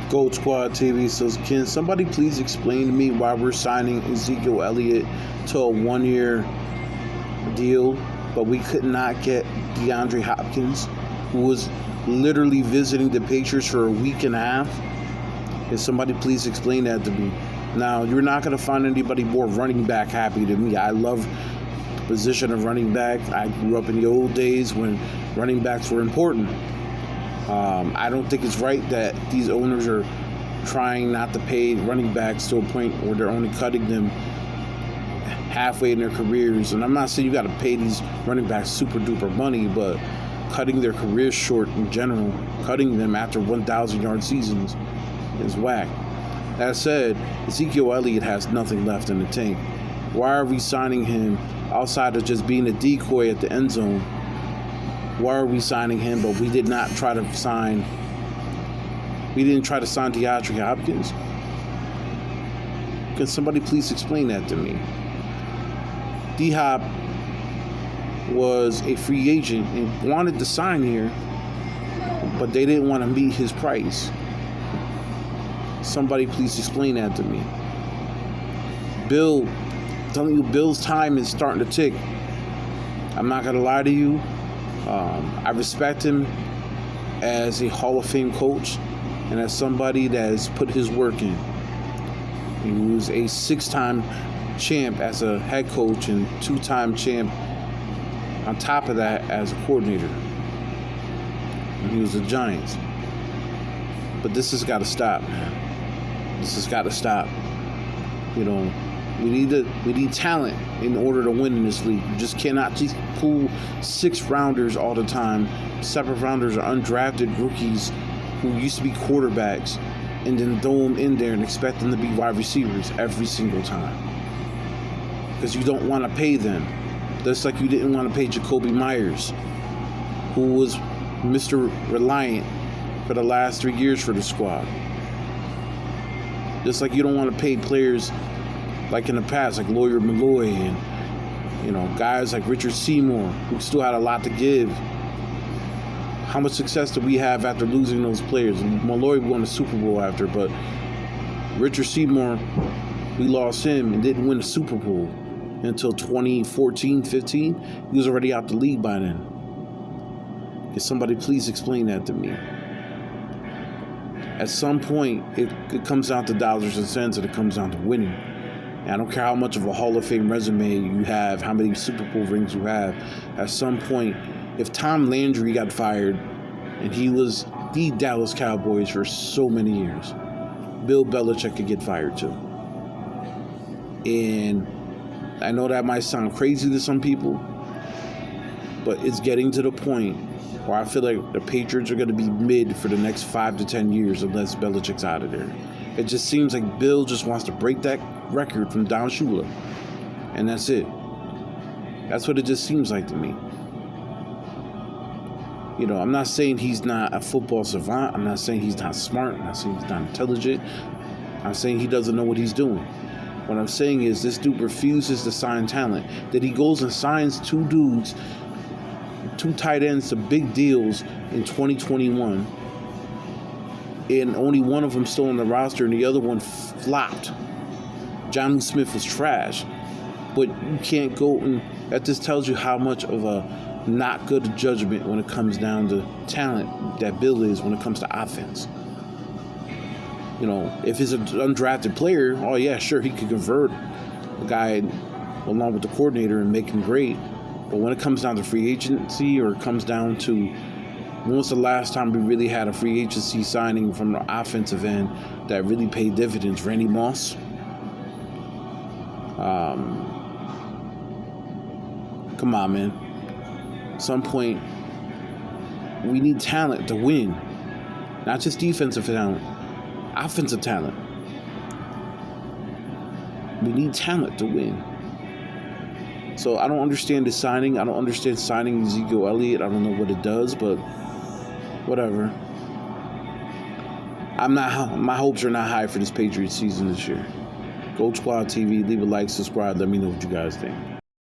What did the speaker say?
Goatsquadtv says, can somebody please explain to me why we're signing Ezekiel Elliott to a 1-year deal, but we could not get DeAndre Hopkins, who was literally visiting the Patriots for a week and a half? Can somebody please explain that to me? Now, you're not going to find anybody more running back happy than me. I love the position of running back. I grew up in the old days when running backs were important. I don't think it's right that these owners are trying not to pay running backs to a point where they're only cutting them halfway in their careers. And I'm not saying you got to pay these running backs super duper money, but cutting their careers short in general, cutting them after 1,000-yard seasons is whack. That said, Ezekiel Elliott has nothing left in the tank. Why are we signing him outside of just being a decoy at the end zone? Why are we signing him, but we didn't try to sign DeAndre Hopkins? Can somebody please explain that to me? D-Hop was a free agent and wanted to sign here, but they didn't want to meet his price. Somebody please explain that to me. Bill, I'm telling you, Bill's time is starting to tick. I'm not going to lie to you. I respect him as a Hall of Fame coach and as somebody that has put his work in. He was a 6-time champ as a head coach and 2-time champ on top of that as a coordinator. And he was the Giants. But this has got to stop. This has got to stop. You know, we need talent in order to win in this league. You just cannot just pull 6th-rounders all the time. 7th-rounders are undrafted rookies who used to be quarterbacks, and then throw them in there and expect them to be wide receivers every single time. Because you don't want to pay them. Just like you didn't want to pay Jacoby Myers, who was Mr. Reliant for the last 3 years for the squad. Just like you don't want to pay players like in the past, like Lawyer Malloy and, you know, guys like Richard Seymour, who still had a lot to give. How much success did we have after losing those players? Malloy won the Super Bowl after, but Richard Seymour, we lost him and didn't win the Super Bowl until 2014-15. He was already out the league by then. Can somebody please explain that to me? At some point, it comes down to dollars and cents, and it comes down to winning. And I don't care how much of a Hall of Fame resume you have, how many Super Bowl rings you have. At some point, if Tom Landry got fired, and he was the Dallas Cowboys for so many years, Bill Belichick could get fired too. And I know that might sound crazy to some people, but it's getting to the point where I feel like the Patriots are going to be mid for the next 5 to 10 years unless Belichick's out of there. It just seems like Bill just wants to break that record from Don Shula, and that's it. That's what it just seems like to me. You know, I'm not saying he's not a football savant. I'm not saying he's not smart. I'm not saying he's not intelligent. I'm saying he doesn't know what he's doing. What I'm saying is this dude refuses to sign talent. That he goes and signs 2 tight ends to big deals in 2021, and only one of them still on the roster and the other one flopped. Jonnu Smith was trash. But you can't go and that just tells you how much of a not good judgment when it comes down to talent that Bill is when it comes to offense. You know, if he's an undrafted player, oh yeah, sure, he could convert a guy along with the coordinator and make him great. But when it comes down to free agency, or it comes down to when was the last time we really had a free agency signing from the offensive end that really paid dividends? Randy Moss? Come on, man. At some point, we need talent to win. Not just defensive talent, offensive talent. We need talent to win. So I don't understand the signing. I don't understand signing Ezekiel Elliott. I don't know what it does, but whatever. My hopes are not high for this Patriots season this year. Goatsquadtv, leave a like, subscribe, let me know what you guys think.